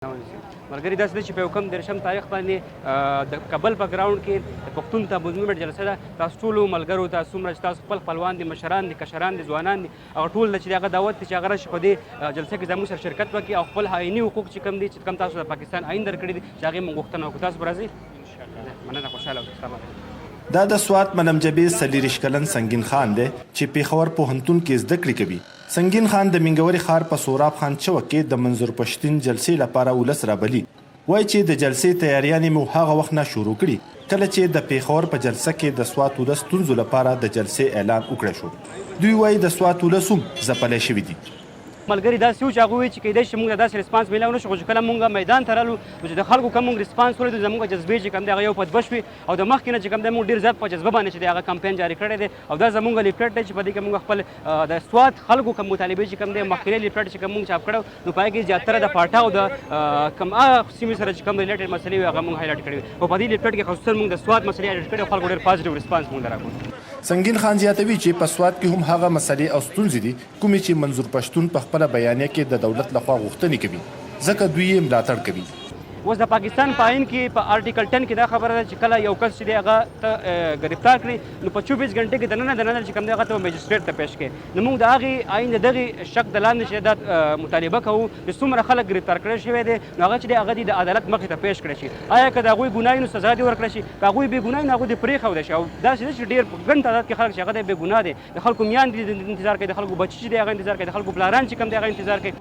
ملګري داسې ده چې په یو کم دېرشم تاریخ باندې د کابل په ګراونډ کې د پښتون تعبد مومنټ جلسه ده. تاسو ټولو ملګرو ته څومره چې تاسو خپل خپلوان دي، مشران دي، کشران دي، ځوانان دي، هغه ټول چې هغه دعوت دی چې هغه راشي په دې جلسه کې زموږ سره شرکت وکړي او خپل آئیني حقوق چې کوم دي چې کوم تاسو د پاکستان آئین درکړي دي چې هغې موږ غوښتنه وکړو. تاسو به راځئ؟ مننه، خوشحاله اوسئ. السلام علیکم. دا د سوات منمجبې 40 کلن سنگین خان دی چې پیښور پوهنتون کې زده کړې کوي. سنگین خان د منګوري ښار په سوراب خان چوک کې د منظور پښتین جلسې لپاره ولس رابلي. وایي چې د جلسې تیاریانې مو هغه وخت نه شروع کړي کله چې د پیښور په جلسه کې د سوات ولس ستونزو لپاره د جلسې اعلان وکړی شو. دوی وایي د سوات ولس هم ځپلی شوي دي. ملګري داسې و چې هغه وایي چې کیدای شي موږ داسې ریسپانس میلاو نه شو، خو چې کله موږ میدان ته رالو نو چې د خلکو کوم موږ ریسپانس ولیدو زموږ جذبې چې کوم دی هغه یو په دوه شوې او د مخکې نه چې کوم دی موږ ډېر زیات په جذبه باندې چې دی هغه کمپین جاري کړی دی او دا زموږ لیفلیټ دی چې په دې کې موږ خپل د سوات خلکو کوم مطالبې چې کوم دی مخکینی لیفلیټ چې کوم موږ چاپ کړی نو په هغې کې زیاتره د پاټا او د کوم هغه سیمې سره چې کوم ریلیټډ مسلې وي هغه موږ هایلایټ کړي وي او په دې لیفلیټ کې خصوصا موږ د سوات مسلې هایلایټ کړي او خلکو ډېر پازیټیو ریسپانس موږ راکړو. سنگین خان زیاتوي چې په سوات کې هم هغه مسلې او ستونزې دي کومې چې منظور پښتون په خپله بیانیه کې د دولت لخوا غوښتنې کوي، ځکه دوی یې ملاتړ کوي. اوس د پاکستان په آئین کې په آرټیکل 10 کې دا خبره ده چې کله یو کس چې دی هغه ته ګرفتار کړي نو په 24 غنټې کې دننه چې کوم دی هغه ته مجسټریټ ته پیش کړي. نو موږ د هغې آئین د دغې شک د لاندې چې دا مطالبه کوو چې څومره خلک ګرفتار کړی شوی دی نو هغه چې دی هغه د عدالت مخې ته پیش کړی شي. آیا که د هغوی ګناه نو سزا دې ورکړی شي، که هغوی بې ګناه نو هغوی دې پرېښودی شي. او داسې ده چې ډېر په ګڼ تعداد کې خلک چې هغه دی بې ګناه دی، د خلکو میان دي انتظار کوي، د خلکو بچي چې دی هغه انتظار کوي، د خلکو پلاران چې کوم دی هغه انتظار کوي.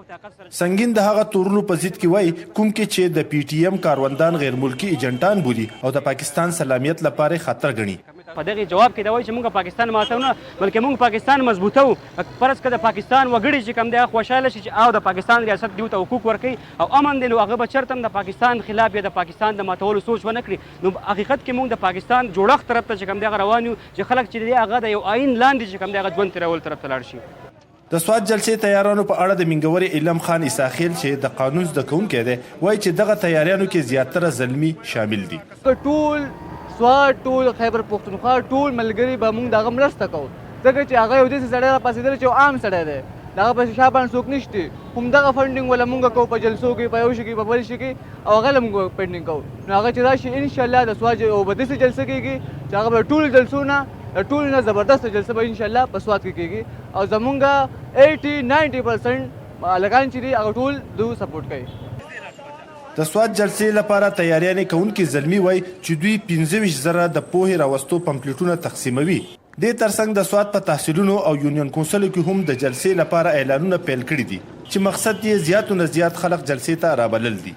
سنگین د هغه تورونو په ضد کې وایي کوم کې چې د پی ټي ایم کاروندان غیر ملکی ایجنټان بولي او د پاکستان سلامیت لپاره خطر ګڼي. په دغه جواب کې دا وایي چې موږ پاکستان ماتو نه بلکې موږ پاکستان مضبوطو. فرض که د پاکستان وګړي چې کوم دی خوشحاله شي چې او د پاکستان ریاست دیو ته حقوق ورکوي او امن دی نو هغه به چېرته هم د پاکستان خلاف یا د پاکستان د ماتولو سوچ ونه کړي. نو حقیقت کې موږ د پاکستان جوړښت طرف ته چې کوم دی هغه روان یو چې خلک چې دی هغه د یو آئین لاندې چې کوم دی هغه ژوند تېرولو طرف ته لاړ شي. د سوات جلسې تیارانو په اړه د منګوري علم خان اساخیل چې د قانون زده کوونکی دی وایي چې دغه تیاریانو کې زیاتره زلمي شامل دي. ټول سوات، ټول خیبر پښتونخوا، ټول ملګري به موږ د هغه مرسته کوو ځکه چې هغه یو داسې سړی راپاڅېدلی چې یو عام سړی دی، د هغه پسې شا باندې څوک نشته. همدغه فنډینګ وله موږ کوو په جلسو کې، په یو شي کې، په بل شي کې او هغه له موږ فنډینګ کوو. نو هغه چې راشي انشاءالله د سوات یو به داسې جلسه کېږي چې هغه به ټولو جلسو نه ټول نه زبردست جلسه به انشاءالله په سوات کې کېږي او زمونږ 80-90% هلکان چې دي هغه ټول دوی سپورټ کوي. د سوات جلسې لپاره تیاریانې کوونکي زلمي وایي چې دوی 25,000 د پوهې راوستو پمفلیټونه تقسیموي. دې ترڅنګ د سوات په تحصیلونو او یونین کونسلو کې هم د جلسې لپاره اعلانونه پیل کړي دي چې مقصد یې زیاتو نه زیات خلک جلسې ته رابلل دي.